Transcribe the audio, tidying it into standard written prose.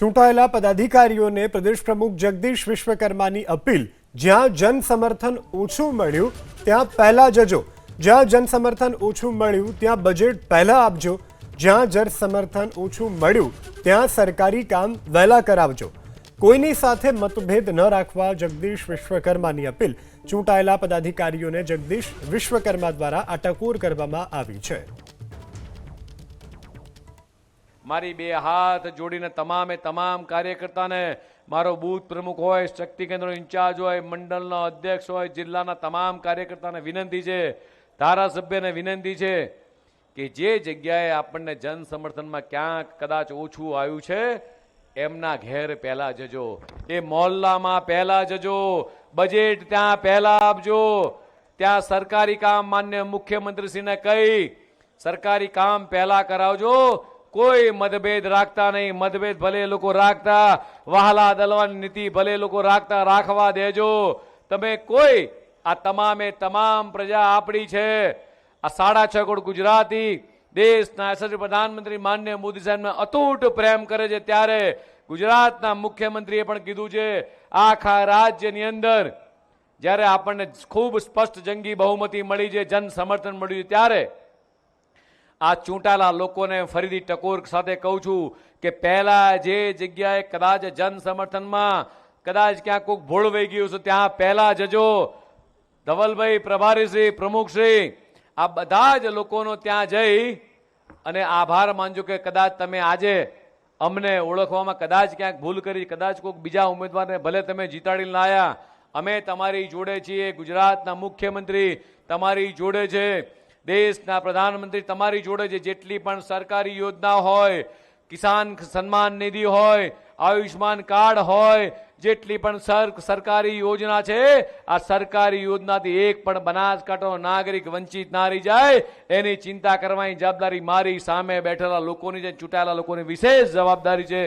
ચૂંટાયેલા પદાધિકારીઓને પ્રદેશ પ્રમુખ જગદીશ વિશ્વકર્માની અપીલ, જ્યાં જન સમર્થન ઓછું મળ્યું ત્યાં પહેલા જજો, જ્યાં જન સમર્થન ઓછું મળ્યું ત્યાં બજેટ પહેલા આપજો, જ્યાં જન સમર્થન ઓછું મળ્યું ત્યાં સરકારી કામ વહેલા કરાવજો, કોઈની સાથે મતભેદ ન રાખવા જગદીશ વિશ્વકર્માની અપીલ ચૂંટાયેલા પદાધિકારીઓને જગદીશ વિશ્વકર્મા દ્વારા આ ટકોર કરવામાં આવી છે। મારી બે હાથ જોડીને તમામે તમામ કાર્યકર્તાને, મારો બૂથ પ્રમુખ હોય, શક્તિ કેન્દ્રનો ઇન્ચાર્જ હોય, મંડળનો અધ્યક્ષ હોય, જિલ્લાના તમામ કાર્યકર્તાને વિનંતી છે, ધારાસભ્યને વિનંતી છે કે જે જગ્યાએ આપણને જન સમર્થનમાં ક્યાંક કદાચ ઓછું આવ્યું છે એમના ઘેર પહેલા જજો, એ મોહલ્લામાં પહેલા જજો, બજેટ ત્યાં પહેલા આપજો, ત્યાં સરકારી કામ માન્ય મુખ્યમંત્રીશ્રીને કહી સરકારી કામ પહેલા કરાવજો, કોઈ મતભેદ રાખતા નહીં, મતભેદ ભલે લોકો રાખતા, વહાલા દલવાની નીતિ ભલે લોકો રાખતા, રાખવા દેજો, તમે કોઈ આ તમામે તમામ પ્રજા આપણી છે, આ 6.5 કરોડ ગુજરાતી દેશના યશસ્વી પ્રધાનમંત્રી માનનીય મોદી સાહેબને અતૂટ પ્રેમ કરે છે, ત્યારે ગુજરાતના મુખ્યમંત્રીએ પણ કીધું છે આખા રાજ્યની અંદર જ્યારે આપણને ખૂબ સ્પષ્ટ જંગી બહુમતી મળી છે, જન સમર્થન મળ્યું છે, ત્યારે આ ચૂંટાયેલા લોકોને ફરીથી ટકોર સાથે કહું છું કે પહેલા જે જગ્યાએ કદાચ જન સમર્થનમાં કદાચ ક્યાંક કોઈક ભૂલ વહી ગયું છે ત્યાં પહેલા જજો, ધવલભાઈ, પ્રભારીશ્રી, પ્રમુખશ્રી, આ બધા જ લોકોનો ત્યાં જઈ અને આભાર માનજો કે કદાચ તમે આજે અમને ઓળખવામાં કદાચ ક્યાંક ભૂલ કરી, કદાચ કોઈક બીજા ઉમેદવારને ભલે તમે જીતાડીને લાયા, અમે તમારી જોડે છીએ, ગુજરાતના મુખ્યમંત્રી તમારી જોડે છે, દેશના પ્રધાનમંત્રી તમારી જોડે છે, જેટલી પણ સરકારી યોજના હોય, કિસાન સન્માન નિધિ હોય, આયુષ્માન કાર્ડ હોય, જેટલી પણ સરકારી યોજના છે, આ સરકારી યોજનાથી એક પણ બનાસકાંઠાનો નાગરિક વંચિત ના રહી જાય એની ચિંતા કરવાની જવાબદારી મારી સામે બેઠેલા લોકોની છે, ચૂંટાયેલા લોકોની વિશેષ જવાબદારી છે।